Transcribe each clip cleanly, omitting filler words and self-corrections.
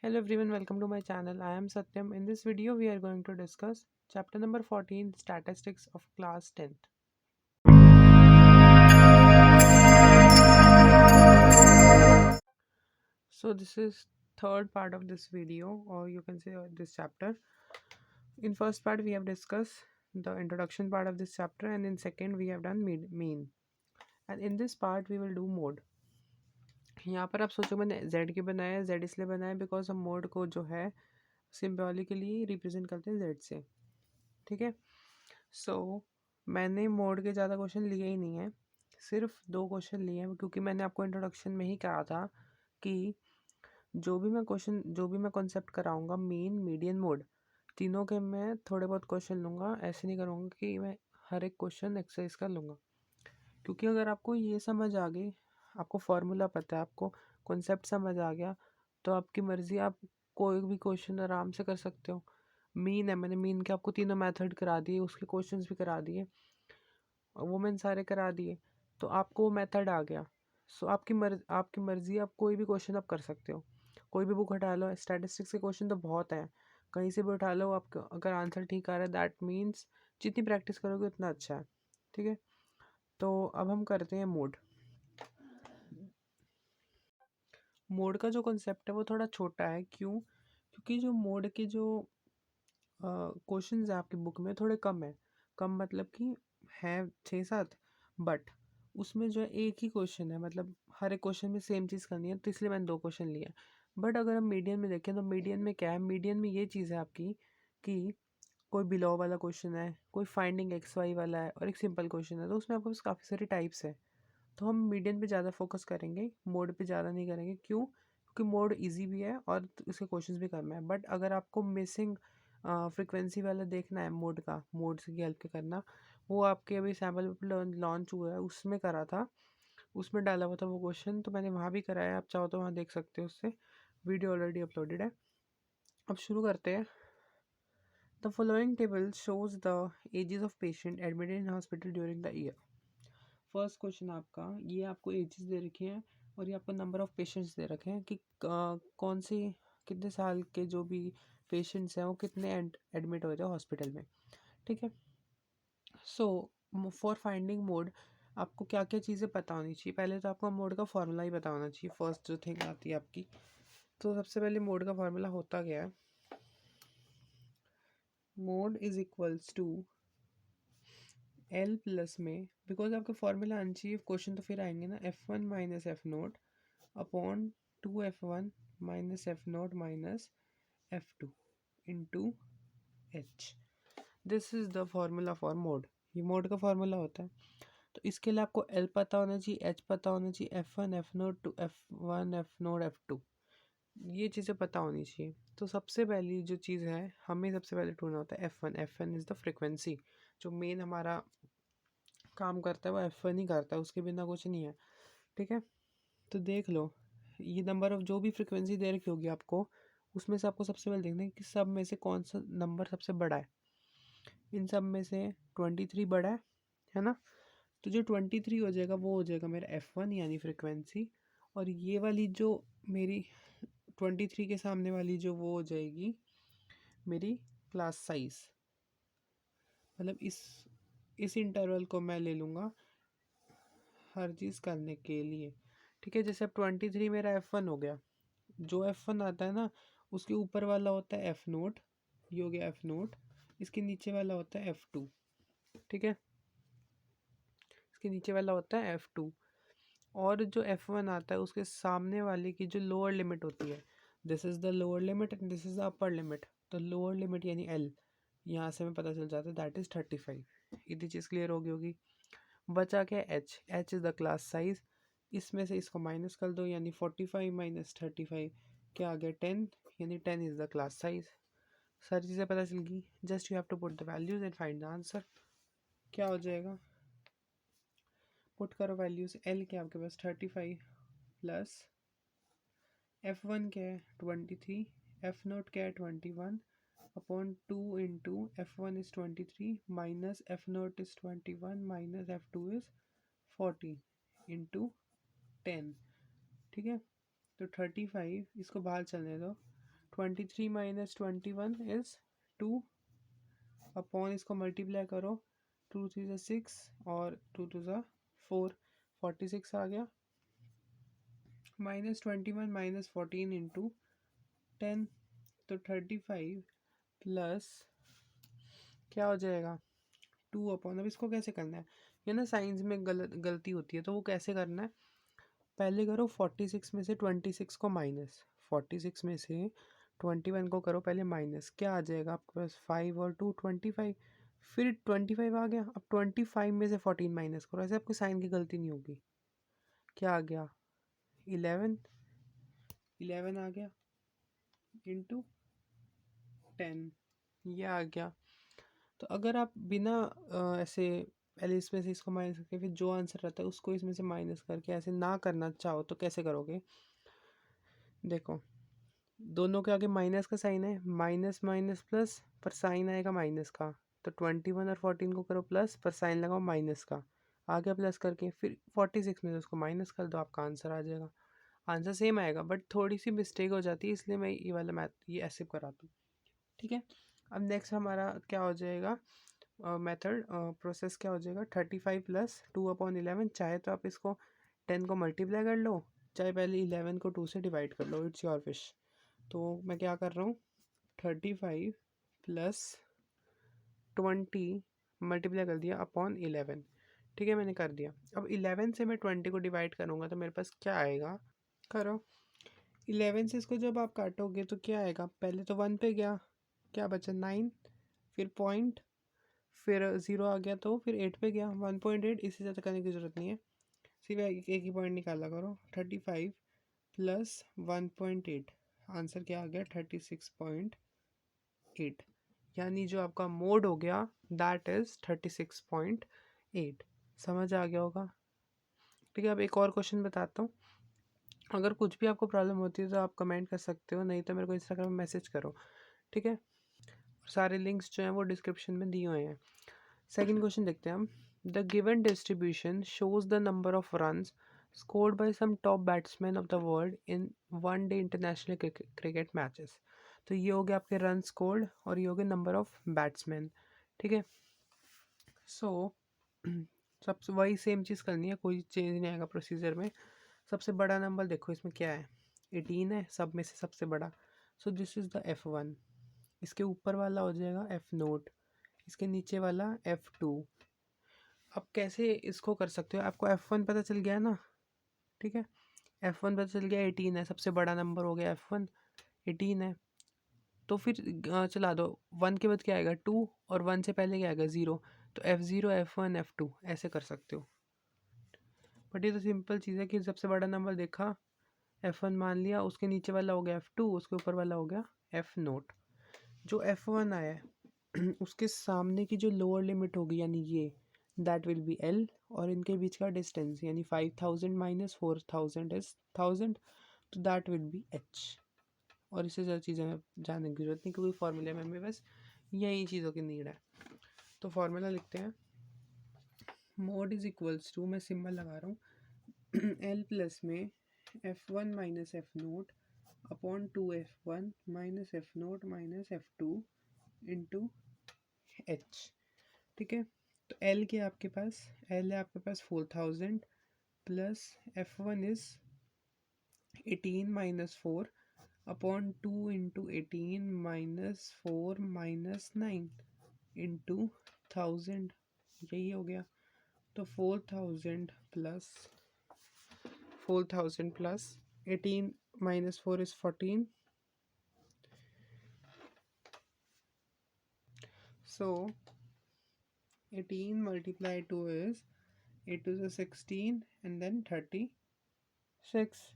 Hello everyone, welcome to my channel. I am Satyam. In this video, we are going to discuss chapter number 14, Statistics of Class 10th. So this is third part of this video, or you can say this chapter. In first part, we have discussed the introduction part of this chapter, and in second, we have done mean. And in this part, we will do mode. यहाँ पर आप सोचो मैंने z क्यों बनाया, z इसलिए बनाया because हम मोड को जो है सिम्बॉलिकली रिप्रेजेंट करते हैं z से. ठीक है. सो मैंने मोड के ज़्यादा क्वेश्चन लिए ही नहीं है, सिर्फ 2 क्वेश्चन लिए हैं क्योंकि मैंने आपको इंट्रोडक्शन में ही कहा था कि जो भी मैं कॉन्सेप्ट कराऊंगा मीन मीडियन मोड तीनों के मैं थोड़े बहुत क्वेश्चन लूँगा. ऐसे नहीं करूँगा कि मैं हर एक क्वेश्चन एक्सरसाइज कर लूँगा, क्योंकि अगर आपको ये समझ आ गई, आपको फार्मूला पता है, आपको कॉन्सेप्ट समझ आ गया, तो आपकी मर्ज़ी, आप कोई भी क्वेश्चन आराम से कर सकते हो. मीन है, मैंने मीन के आपको तीनों मेथड करा दिए, उसके क्वेश्चंस भी करा दिए, वो मैंने सारे करा दिए, तो आपको वो मेथड आ गया. सो आपकी मर्ज़ी, आप कोई भी क्वेश्चन आप कर सकते हो. कोई भी बुक उठा लो, स्टैटिस्टिक्स के क्वेश्चन तो बहुत हैं, कहीं से भी उठा लो. आपका अगर आंसर ठीक आ रहा है दैट मीन्स जितनी प्रैक्टिस करोगे उतना अच्छा है. ठीक है. तो अब हम करते हैं मोड. मोड का जो कॉन्सेप्ट है वो थोड़ा छोटा है. क्यों? क्योंकि जो मोड के जो क्वेश्चंस है आपकी बुक में थोड़े कम है. कम मतलब कि हैं 6-7, बट उसमें जो है एक ही क्वेश्चन है, मतलब हर एक क्वेश्चन में सेम चीज़ करनी है, तो इसलिए मैंने 2 क्वेश्चन लिए. बट अगर हम मीडियन में देखें तो मीडियन में क्या है, मीडियन में ये चीज़ है आपकी कि कोई बिलो वाला क्वेश्चन है, कोई फाइंडिंग एक्स वाई वाला है, और एक सिंपल क्वेश्चन है, तो उसमें आपके पास काफ़ी सारी टाइप्स है. तो हम मीडियन पे ज़्यादा फोकस करेंगे, मोड पे ज़्यादा नहीं करेंगे. क्यों? क्योंकि मोड इजी भी है और उसके क्वेश्चंस भी कम है. बट अगर आपको मिसिंग फ्रिक्वेंसी वाला देखना है मोड का, मोड की हेल्प के करना, वो आपके अभी सैम्पल लॉन्च हुआ है उसमें करा था, उसमें डाला हुआ था वो क्वेश्चन, तो मैंने वहाँ भी कराया. आप चाहो तो वहाँ देख सकते हो, उससे वीडियो ऑलरेडी अपलोडेड है. अब शुरू करते हैं. The following table shows the ages of patient admitted in hospital during the year. First question आपका, ये आपको एजेस दे रखे हैं और ये आपको नंबर ऑफ पेशेंट्स दे रखे हैं कि कौन सी कितने साल के जो भी पेशेंट्स हैं वो कितने एडमिट हो रहे हैं हॉस्पिटल में. ठीक है. सो फॉर फाइंडिंग मोड आपको क्या क्या चीज़ें पता होनी चाहिए. पहले तो आपको मोड का फार्मूला ही पता होना चाहिए. फर्स्ट जो थिंग आती है आपकी, तो सबसे पहले मोड का फार्मूला होता क्या है. Mode is equals to L plus में, बिकॉज आपका फार्मूला आना चाहिए, क्वेश्चन तो फिर आएंगे ना, F1 minus F naught upon 2F1 minus F naught minus F2 into H. This is the formula for mode. ये मोड का फार्मूला होता है. तो इसके लिए आपको एल पता होना चाहिए, एच पता होना चाहिए, F1 F naught to F1 F naught F2, ये चीज़ें पता होनी चाहिए. तो सबसे पहली जो चीज़ है हमें सबसे पहले ढूंढना होता है F1. F1 is the frequency. जो मेन हमारा काम करता है वो F1 ही करता है, उसके बिना कुछ नहीं है. ठीक है. तो देख लो, ये नंबर ऑफ जो भी फ्रिक्वेंसी दे रखी होगी आपको, उसमें से आपको सबसे पहले देखना है कि सब में से कौन सा नंबर सबसे बड़ा है. इन सब में से 23 बड़ा है ना. तो जो 23 हो जाएगा वो हो जाएगा मेरा F1 यानी फ्रिक्वेंसी. और ये वाली जो मेरी 23 के सामने वाली जो वो हो जाएगी मेरी क्लास साइज. मतलब इस इंटरवल को मैं ले लूँगा हर चीज़ करने के लिए. ठीक है. जैसे अब 23 मेरा F1 हो गया, जो F1 आता है ना उसके ऊपर वाला होता है एफ नोट, ये हो गया एफ नोट. इसके नीचे वाला होता है F2. ठीक है. इसके नीचे वाला होता है F2. और जो F1 आता है उसके सामने वाले की जो लोअर लिमिट होती है, this is the lower limit and this is the upper limit. तो लोअर लिमिट यानी L, यहाँ से हमें पता चल जाता है दैट इज़ 35. इतनी चीज़ क्लियर होगी. बचा क्या H. H is the class size. इसमें से इसको माइनस कर दो, यानी 45 माइनस 35 क्या आ गया 10, यानी 10 इज़ द क्लास साइज. सारी चीज़ें पता चल गई. Just you have to put the values and find the answer. क्या हो जाएगा, पुट करो वैल्यूज. L क्या आपके पास 35 प्लस F1 क्या है 23, F नोट क्या है 21 upon 2 into F1 is 23 minus F note is 21 minus F2 is 40 into 10. ठीक है. तो 35 इसको बाहर चलने दो, 23 माइनस 21 इज 2 अपॉन इसको मल्टीप्लाई करो, 2 3 ज़ा 6 और 2 2 ज़ा 4, 46 आ गया। -21 माइनस 14 इंटू 10 तो 35 प्लस क्या हो जाएगा 2 अपॉन। अब इसको कैसे करना है, ये ना साइंस में गलती होती है, तो वो कैसे करना है, पहले करो 46 में से 26 को माइनस, 46 में से 21 को करो पहले माइनस, क्या आ जाएगा आपके पास 5 और 2 25, फिर 25 आ गया। अब 25 में से 14 माइनस करो, ऐसे आपको साइन की गलती नहीं होगी। क्या आ गया 11 आ गया इंटू 10, ये आ गया। तो अगर आप बिना ऐसे पहले इसमें से इसको माइनस करके फिर जो आंसर रहता है उसको इसमें से माइनस करके ऐसे ना करना चाहो तो कैसे करोगे, देखो दोनों के आगे माइनस का साइन है, माइनस माइनस प्लस, पर साइन आएगा माइनस का, तो 21 और 14 को करो प्लस, पर साइन लगाओ माइनस का, आ गया प्लस करके, फिर 46 में से उसको माइनस कर दो, आपका आंसर आ जाएगा। आंसर सेम आएगा बट थोड़ी सी मिस्टेक हो जाती है, इसलिए मैं ये वाला मैथ ये ऐसे कराता हूँ, ठीक है। अब नेक्स्ट हमारा क्या हो जाएगा मेथड प्रोसेस क्या हो जाएगा, 35 प्लस 2/11, चाहे तो आप इसको 10 को मल्टीप्लाई कर लो, चाहे पहले 11 को 2 से डिवाइड कर लो, इट्स योर विश। तो मैं क्या कर रहा हूँ 35 प्लस 20 मल्टीप्लाई कर दिया अपॉन 11, ठीक है मैंने कर दिया। अब 11 से मैं 20 को डिवाइड करूँगा तो मेरे पास क्या आएगा, करो 11 से इसको जब आप काटोगे तो क्या आएगा, पहले तो 1 पे गया, क्या बचा 9, फिर पॉइंट, फिर 0 आ गया, तो फिर 8 पे गया 1.8, इससे ज़्यादा करने की ज़रूरत नहीं है, सिर्फ एक ही पॉइंट निकाला करो। 35 प्लस 1.8, आंसर क्या आ गया 36.8, यानी जो आपका मोड हो गया दैट इज़ 36.8। समझ आ गया होगा, ठीक है। अब एक और क्वेश्चन बताता हूँ, अगर कुछ भी आपको प्रॉब्लम होती है तो आप कमेंट कर सकते हो, नहीं तो मेरे को इंस्टाग्राम में मैसेज करो, ठीक है। सारे लिंक्स जो हैं वो डिस्क्रिप्शन में दिए हुए हैं। सेकंड क्वेश्चन देखते हैं हम, the given distribution shows the number of runs scored by some top batsman of the world in one day international cricket matches. तो ये हो गया आपके रन स्कोर्ड और ये हो गया नंबर ऑफ बैट्समैन, ठीक है। सो सबसे वही सेम चीज़ करनी है, कोई चेंज नहीं आएगा प्रोसीजर में। सबसे बड़ा नंबर देखो इसमें क्या है, 18 है, सब में से सबसे बड़ा, so this is the F1, इसके ऊपर वाला हो जाएगा F0, इसके नीचे वाला F2। अब कैसे इसको कर सकते हो, आपको F1 पता चल गया ना, ठीक है, F1 पता चल गया 18 है, सबसे बड़ा नंबर हो गया F1, 18 है, तो फिर चला दो, 1 के बाद क्या आएगा 2 और 1 से पहले क्या आएगा 0, तो F0 F1 F2 ऐसे कर सकते हो। बट ये तो सिंपल चीज़ है कि सबसे बड़ा नंबर देखा F1 मान लिया, उसके नीचे वाला हो गया F2, उसके ऊपर वाला हो गया F0। जो F1 आया है उसके सामने की जो लोअर लिमिट होगी यानी ये दैट विल बी L, और इनके बीच का डिस्टेंस यानी 5000 माइनस 4000 इज 1000, तो दैट विल बी H। और इससे ज़्यादा चीज़ें जानने की जरूरत नहीं, क्योंकि फॉर्मूले में हमें बस यही चीज़ों की नीड है। तो फॉर्मूला लिखते हैं, मोड इज इक्वल्स टू, मैं सिंबल लगा रहा हूँ L प्लस में F1 minus F0 upon 2F1 minus F0 minus F2 into H, ठीक है। तो L के आपके पास, L है आपके पास 4000 plus F1 is 18 minus 4 upon 2 into 18 minus 4 minus 9 into 1000, यही हो गया। तो 4000 plus 18 minus 4 is 14, so 18 multiplied 2 is 8 to the 16 and then 36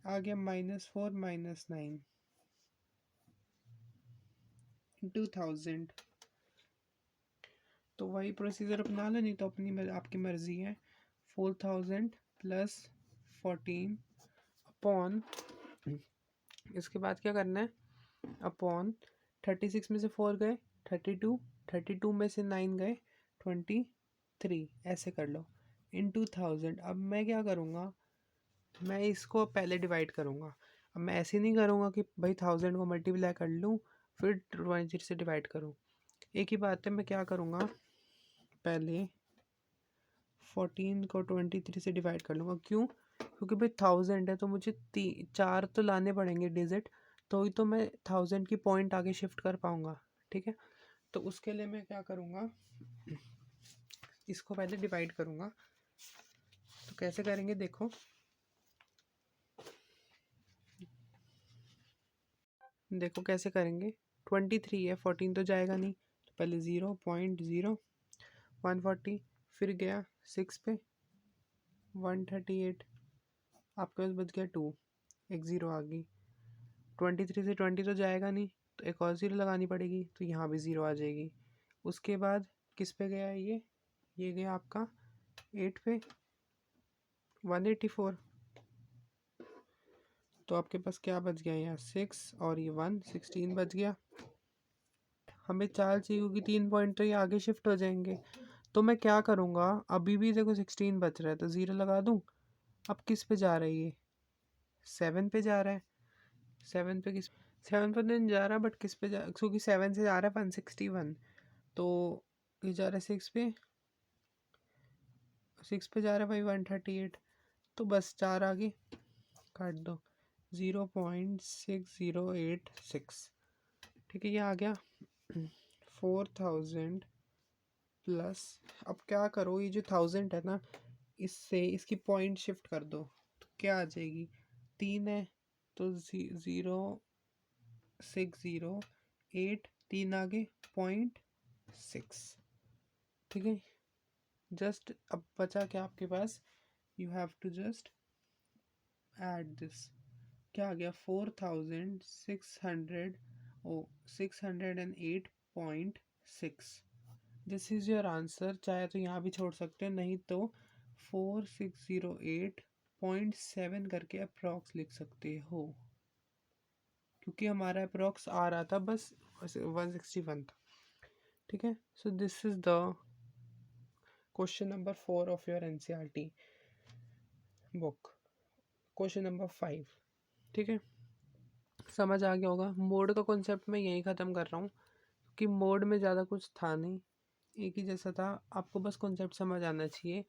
आ गया, -4 -9 इंटू 1000। तो वही प्रोसीजर अपना लो, नहीं तो अपनी आपकी मर्जी है। 4000 प्लस 14 अपॉन, इसके बाद क्या करना है, अपॉन 36 में से 4 गए 32, 32 में से 9 गए 23, ऐसे कर लो इंटू 1000। अब मैं क्या करूँगा, मैं इसको पहले डिवाइड करूँगा। अब मैं ऐसे नहीं करूँगा कि भाई 1000 को मल्टीप्लाई कर लूँ फिर 23 से डिवाइड करूँ। एक ही बात है, मैं क्या करूँगा, पहले 14 को 23 से डिवाइड कर लूँगा। क्यों? क्योंकि भाई 1000 है तो मुझे 4 तो लाने पड़ेंगे डिजिट, तो ही तो मैं 1000 की पॉइंट आगे शिफ्ट कर पाऊँगा। ठीक है, तो उसके लिए मैं क्या करूँगा, इसको पहले डिवाइड करूँगा। तो कैसे करेंगे देखो, देखो कैसे करेंगे। 23 है, 14 तो जाएगा नहीं, तो पहले 0.0140, फिर गया 6 पे 138, आपके पास बच गया 2, एक ज़ीरो आ गई। 23 से 20 तो जाएगा नहीं, तो एक और ज़ीरो लगानी पड़ेगी, तो यहाँ भी ज़ीरो आ जाएगी। उसके बाद किस पे गया ये गया आपका 8 पे 184, तो आपके पास क्या बच गया यहाँ 6 और ये 1 16 बच गया। हमें 4 चाहिए क्योंकि 3 पॉइंट तो ये आगे शिफ्ट हो जाएंगे। तो मैं क्या करूँगा, अभी भी देखो 16 बच रहा है तो ज़ीरो लगा दूँ। अब किस पे जा रहा है ये, 7 पे जा रहा है। 7 पे किस, 7 पे नहीं जा रहा, बट किस पे जा, क्योंकि 7 से जा रहा है 161, तो ये जा रहा है 6 पे, 6 पे जा रहा है भाई 138, तो बस 4 आगे काट दो 0.6086। ठीक है, ये आ गया 4000 प्लस। अब क्या करो, ये जो 1000 है ना, इससे इसकी पॉइंट शिफ्ट कर दो, तो क्या आ जाएगी, 3 है तो 0.608, 3 आगे 0.6। ठीक है, जस्ट अब बचा क्या आपके पास, you have to just add this, क्या आ गया 4600, ओ 608.6। This is your answer. चाहे तो यहाँ भी छोड़ सकते हैं, नहीं तो 4608.7 करके अप्रॉक्स लिख सकते हो, क्योंकि हमारा अप्रॉक्स आ रहा था बस 161 था। ठीक है, so this is the question number 4 of your NCERT book. Question number 5, ठीक है, समझ आ गया होगा। मोड का कॉन्सेप्ट मैं यहीं ख़त्म कर रहा हूँ, कि मोड में ज़्यादा कुछ था नहीं, एक ही जैसा था, आपको बस कॉन्सेप्ट समझ आना चाहिए।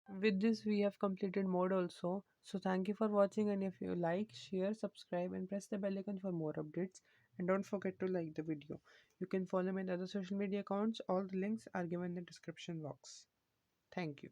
With this, we have completed mode also. So thank you for watching, and if you like, share, subscribe, and press the bell icon for more updates. And don't forget to like the video. You can follow my other social media accounts. All the links are given in the description box. Thank you.